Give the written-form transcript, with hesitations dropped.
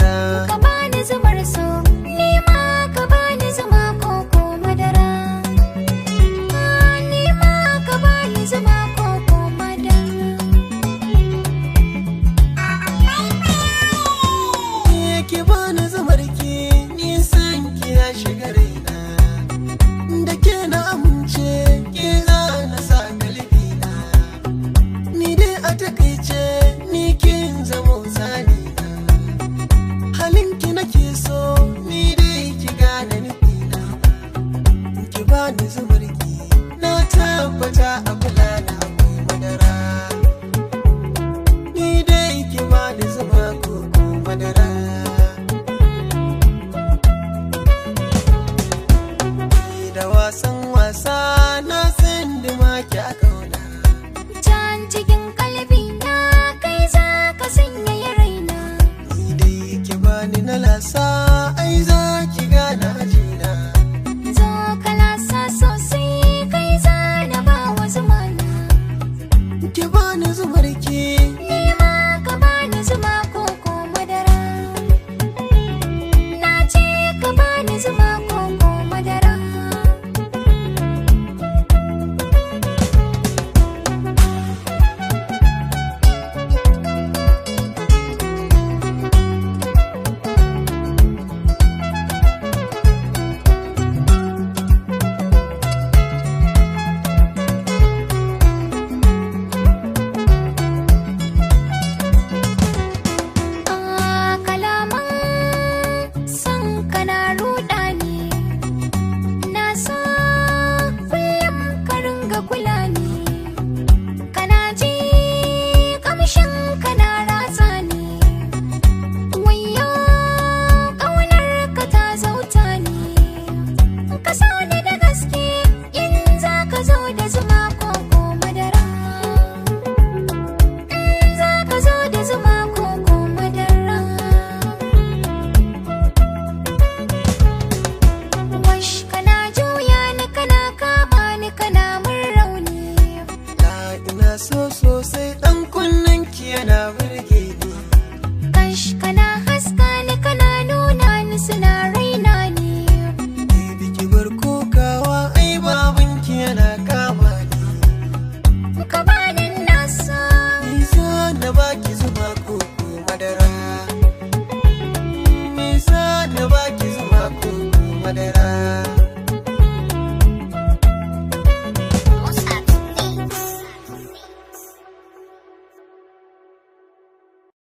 madara. Ka bani zumar so, ni ma ka bani zuma koko madara. Ni ma ka bani zuma koko madara. Ki bani zumar ki, ni san ki ya shiga raina. Da ke na amince, ke za na sa kalbina. Ni dai a takaice, ni kin zamo zanina. Halinki nake so, ni dai ki gane nufina. Ki bani zumar ki, na tabbata a kula na akwai madara. Ni dai ki bani zuma koko madara. Da wasan wasa na san dimaki a kauna. Can cikin kalbi na kai za ka sanya raina. Ni dai ki bani na lasa.